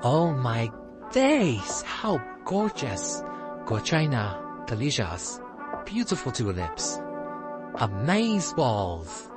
Oh my days, how gorgeous! 𝘾𝙧𝙤𝙚 𝙤𝙗𝙗𝙚, beautiful tulips. Amaze balls!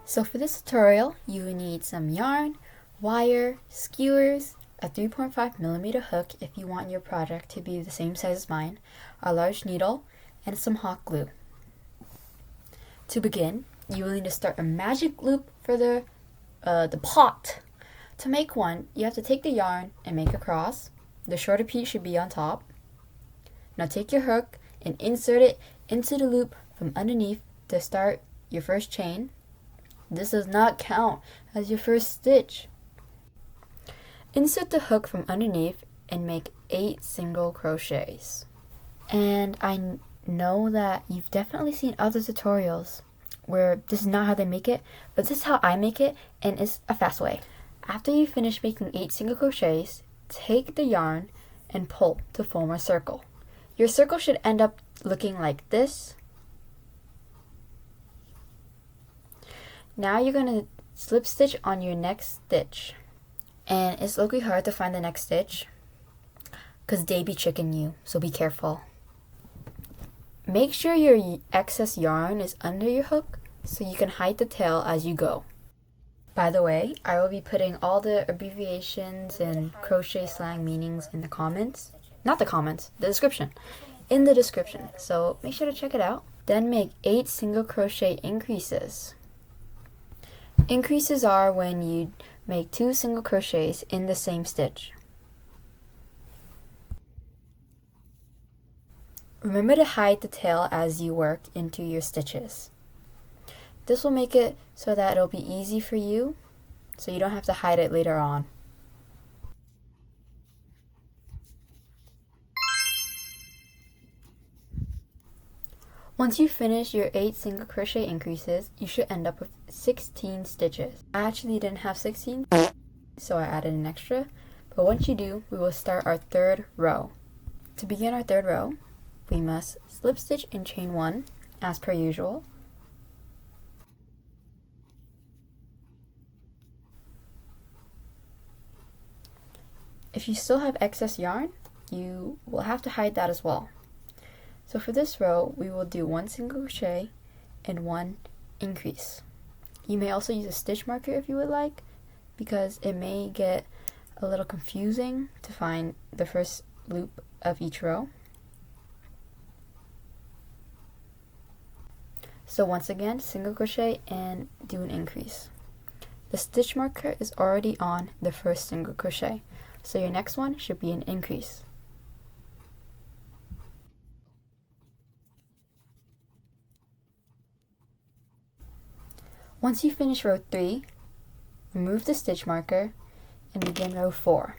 So for this tutorial, you will need some yarn, wire, skewers, a 3.5mm hook if you want your project to be the same size as mine, a large needle, and some hot glue. To begin, you will need to start a magic loop for the pot. To make one, you have to take the yarn and make a cross. The shorter piece should be on top. Now take your hook and insert it into the loop from underneath to start your first chain. This does not count as your first stitch. Insert the hook from underneath and make 8 single crochets. And I know that you've definitely seen other tutorials where this is not how they make it, but this is how I make it, and it's a fast way. After you finish making 8 single crochets, take the yarn and pull to form a circle. Your circle should end up looking like this. Now you're going to slip stitch on your next stitch. And it's looking hard to find the next stitch because they be tricking you, so be careful. Make sure your excess yarn is under your hook so you can hide the tail as you go. By the way, I will be putting all the abbreviations and crochet slang meanings in the comments. Not the comments, the description. In the description, so make sure to check it out. Then make 8 single crochet increases. Increases are when you make 2 single crochets in the same stitch. Remember to hide the tail as you work into your stitches. This will make it so that it'll be easy for you, so you don't have to hide it later on. Once you finish your 8 single crochet increases, you should end up with 16 stitches. I actually didn't have 16, so I added an extra. But once you do, we will start our third row. To begin our third row, we must slip stitch and chain 1 as per usual. If you still have excess yarn, you will have to hide that as well. So for this row, we will do 1 single crochet and 1 increase. You may also use a stitch marker if you would like, because it may get a little confusing to find the first loop of each row. So once again, single crochet and do an increase. The stitch marker is already on the first single crochet, so your next one should be an increase. Once you finish row 3, remove the stitch marker and begin row 4.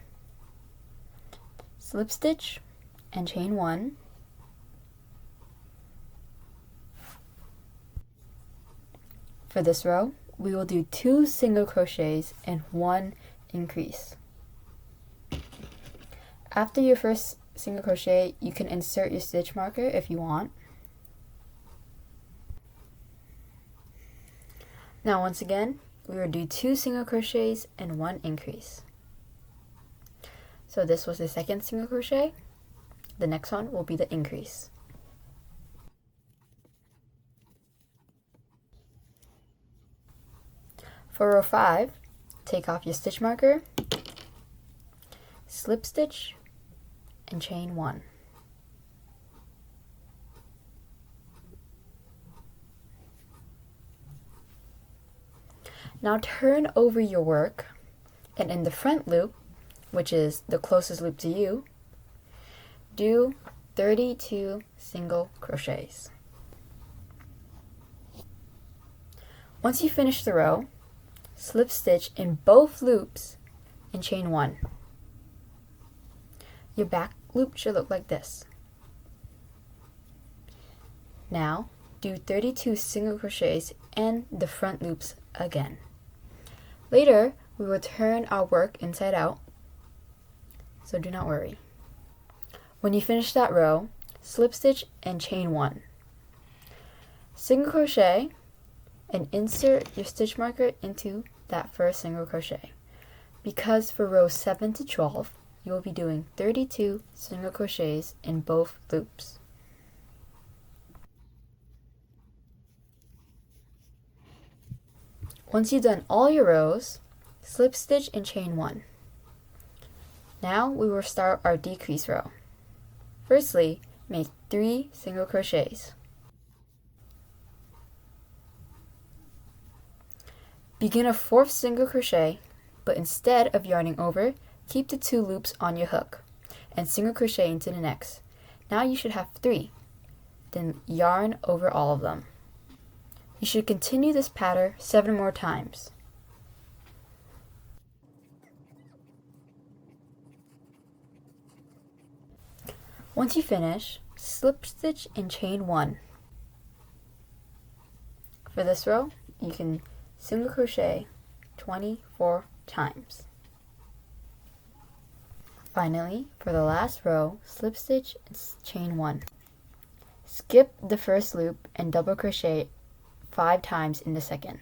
Slip stitch and chain 1. For this row, we will do 2 single crochets and 1 increase. After your first single crochet, you can insert your stitch marker if you want. Now once again, we will do 2 single crochets and 1 increase. So this was the second single crochet. The next one will be the increase. For row 5, take off your stitch marker, slip stitch, and chain 1. Now turn over your work, and in the front loop, which is the closest loop to you, do 32 single crochets. Once you finish the row, slip stitch in both loops and chain 1. Your back loop should look like this. Now do 32 single crochets and the front loops again. Later, we will turn our work inside out, so do not worry. When you finish that row, slip stitch and chain 1. Single crochet and insert your stitch marker into that first single crochet. because for rows 7 to 12, you will be doing 32 single crochets in both loops. Once you've done all your rows, slip stitch and chain 1. Now we will start our decrease row. Firstly, make 3 single crochets. Begin a 4th single crochet, but instead of yarning over, keep the 2 loops on your hook and single crochet into the next. Now you should have 3. Then yarn over all of them. You should continue this pattern 7 more times. Once you finish, slip stitch and chain 1. For this row, you can single crochet 24 times. Finally, for the last row, slip stitch and chain 1. Skip the first loop and double crochet 5 times in the second.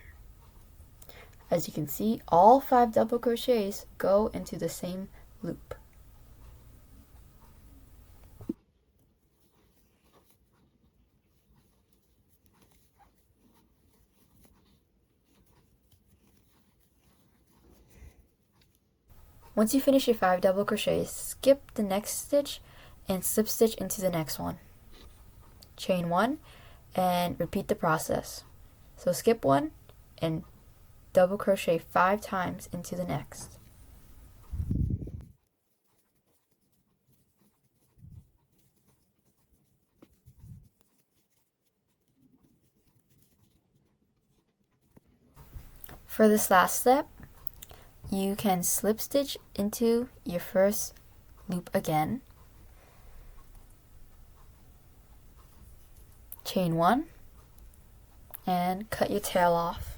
As you can see, all 5 double crochets go into the same loop. Once you finish your 5 double crochets, skip the next stitch and slip stitch into the next one. Chain 1 and repeat the process. So skip 1 and double crochet 5 times into the next. For this last step, you can slip stitch into your first loop again, chain 1, and cut your tail off.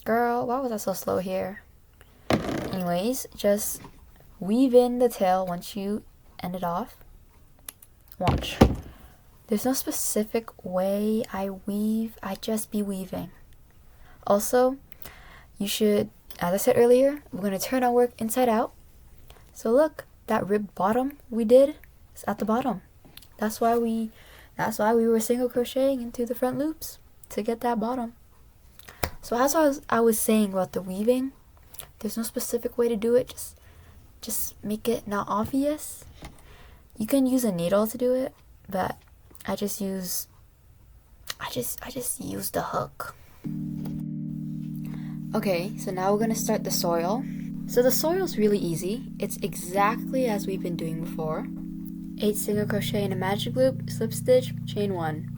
Girl, why was I so slow here? Anyways, just weave in the tail once you end it off. Watch. There's no specific way I weave, I just be weaving. Also, you should, as I said earlier, we're going to turn our work inside out. So look, that ribbed bottom we did is at the bottom. That's why we were single crocheting into the front loops, to get that bottom. So as I was saying about the weaving, there's no specific way to do it. Just make it not obvious. You can use a needle to do it, but I just use the hook. Okay, so now we're going to start the soil. So the soil is really easy. It's exactly as we've been doing before. 8 single crochet in a magic loop, slip stitch, chain 1.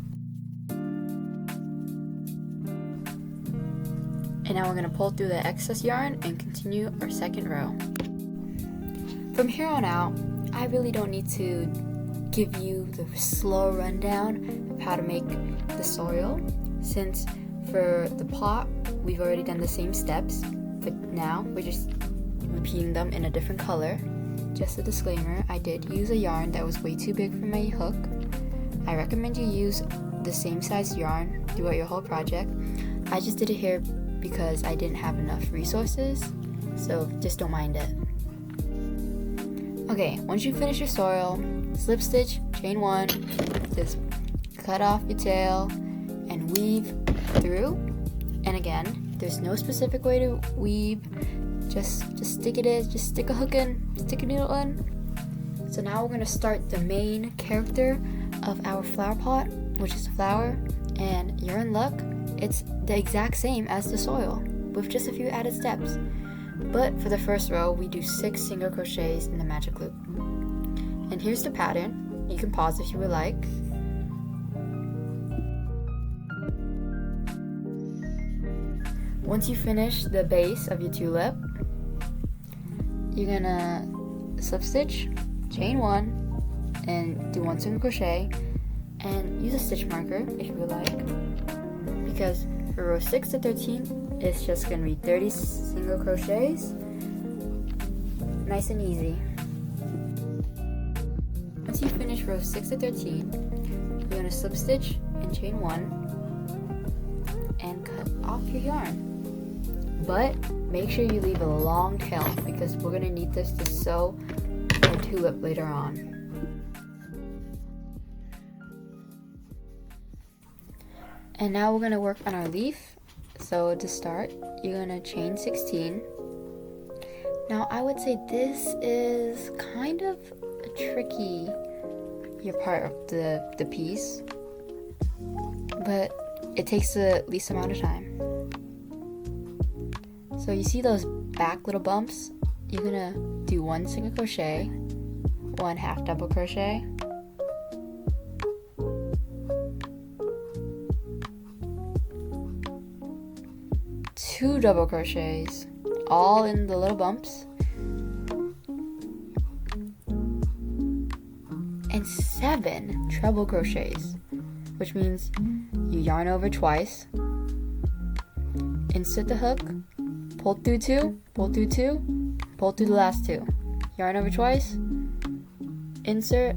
And now we're going to pull through the excess yarn and continue our second row. From here on out, I really don't need to give you the slow rundown of how to make the soil, since for the pot, we've already done the same steps, but now we're just repeating them in a different color. Just a disclaimer, I did use a yarn that was way too big for my hook. I recommend you use the same size yarn throughout your whole project. I just did it here because I didn't have enough resources, so just don't mind it. Okay, once you finish your soil, slip stitch, chain 1, just cut off your tail and weave through. And again, there's no specific way to weave. Just stick it in, just stick a hook in, stick a needle in. So now we're going to start the main character of our flower pot, which is the flower, and you're in luck. It's the exact same as the soil, with just a few added steps. But for the first row, we do 6 single crochets in the magic loop. And here's the pattern. You can pause if you would like. Once you finish the base of your tulip, you're gonna slip stitch, chain 1, and do 1 single crochet, and use a stitch marker if you would like, because for row 6 to 13, it's just gonna be 30 single crochets, nice and easy. Once you finish row 6 to 13, you're gonna slip stitch and chain 1, and cut off your yarn. but make sure you leave a long tail because we're going to need this to sew our tulip later on. And now we're going to work on our leaf. So to start, you're going to chain 16. Now I would say this is kind of a tricky part of the piece, but it takes the least amount of time. So you see those back little bumps? You're gonna do 1 single crochet, 1 half double crochet, two double crochets, all in the little bumps, and 7 treble crochets, which means you yarn over twice, insert the hook, pull through 2, pull through 2, pull through the last 2, yarn over twice, insert,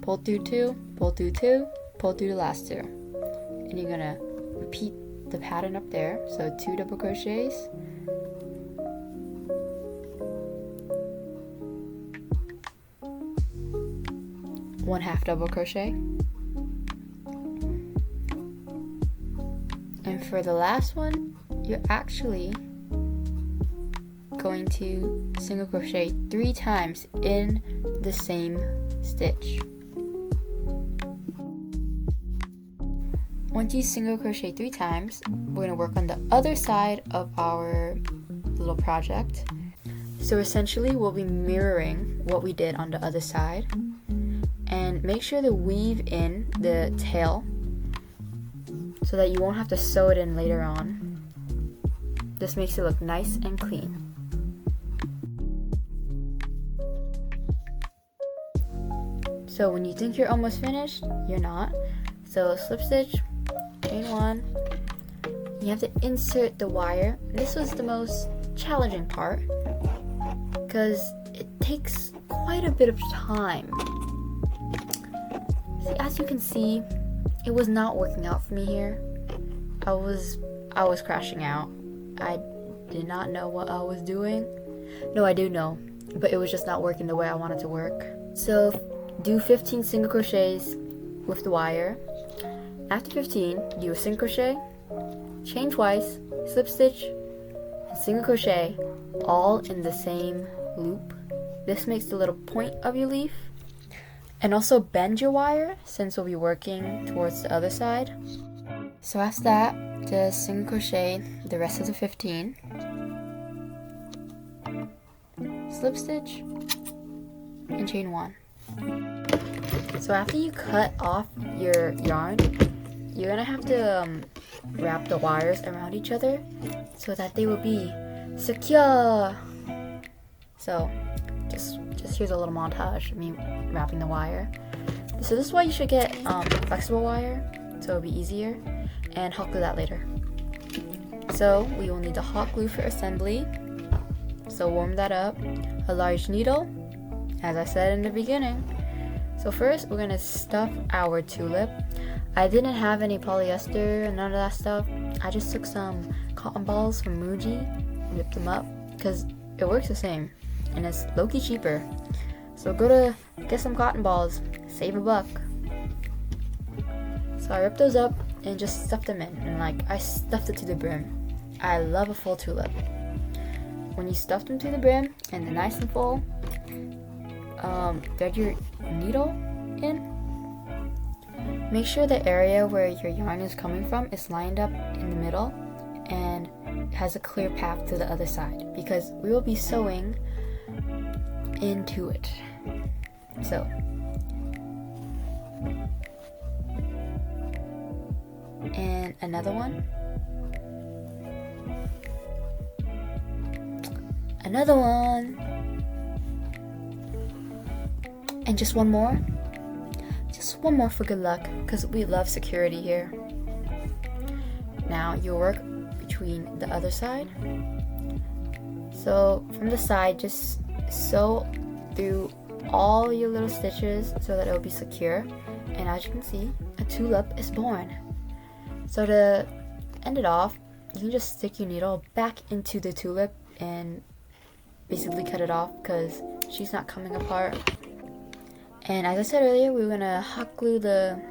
pull through 2, pull through 2, pull through the last 2, and you're gonna repeat the pattern up there. So 2 double crochets, one half double crochet, and for the last one you're actually going to single crochet 3 times in the same stitch. Once you single crochet 3 times, we're going to work on the other side of our little project. So essentially we'll be mirroring what we did on the other side, and make sure to weave in the tail so that you won't have to sew it in later on. This makes it look nice and clean. So when you think you're almost finished, you're not. So slip stitch, chain 1, you have to insert the wire. This was the most challenging part because it takes quite a bit of time. See, as you can see, it was not working out for me here. I was crashing out. I did not know what I was doing. No, I do know, but it was just not working the way I wanted to work. So do 15 single crochets with the wire. After 15, do a single crochet, chain twice, slip stitch, and single crochet, all in the same loop. This makes the little point of your leaf. And also bend your wire since we'll be working towards the other side. So after that, just single crochet the rest of the 15, slip stitch, and chain 1. So after you cut off your yarn, you're gonna have to wrap the wires around each other so that they will be secure. So just here's a little montage of me wrapping the wire. So this is why you should get flexible wire, so it'll be easier, and hot glue that later. So we will need the hot glue for assembly. So warm that up, a large needle, as I said in the beginning. So first we're gonna stuff our tulip. I didn't have any polyester and none of that stuff. I just took some cotton balls from Muji, whipped them up, because it works the same and it's low-key cheaper. So go to get some cotton balls, save $1. So I ripped those up and just stuffed them in, and like I stuffed it to the brim. I love a full tulip. When you stuff them to the brim and they're nice and full, thread your needle in. Make sure the area where your yarn is coming from is lined up in the middle and has a clear path to the other side, because we will be sewing into it. So and another one, and just one more for good luck, because we love security here. Now you'll work between the other side. So from the side, just sew through all your little stitches so that it will be secure, and as you can see, a tulip is born. So to end it off, you can just stick your needle back into the tulip and basically cut it off because she's not coming apart. And as I said earlier, we're gonna hot glue the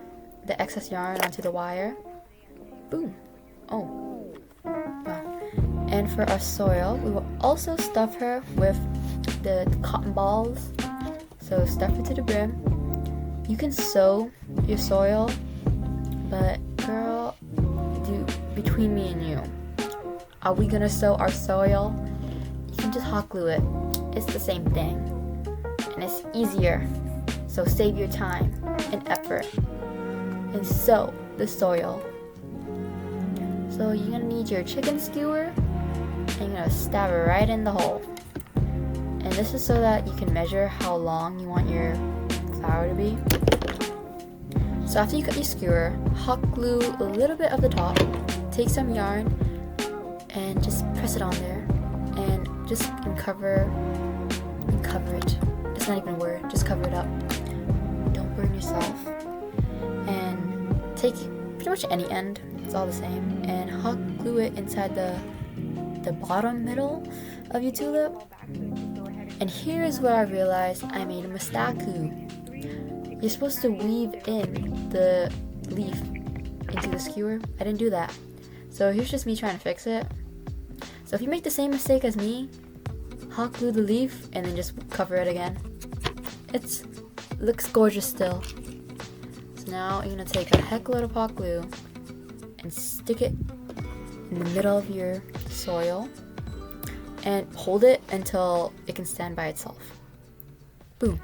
excess yarn onto the wire. Boom. Oh. Wow. And for our soil, we will also stuff her with the cotton balls. So stuff it to the brim. You can sew your soil, but girl, between me and you, are we gonna sew our soil? You can just hot glue it. It's the same thing, and it's easier. So save your time and effort and sew the soil. So you're gonna need your chicken skewer, and you're gonna stab it right in the hole. And this is so that you can measure how long you want your flower to be. So after you cut your skewer, hot glue a little bit of the top, take some yarn, and just press it on there, and just cover it. It's not even a word, just cover it up. Don't burn yourself. And take pretty much any end, it's all the same, and hot glue it inside the bottom middle of your tulip. And here's where I realized I made a mistake. You're supposed to weave in the leaf into the skewer. I didn't do that. So here's just me trying to fix it. So if you make the same mistake as me, hot glue the leaf and then just cover it again. It looks gorgeous still. So now you're gonna take a heck load of hot glue and stick it in the middle of your soil and hold it until it can stand by itself. Boom.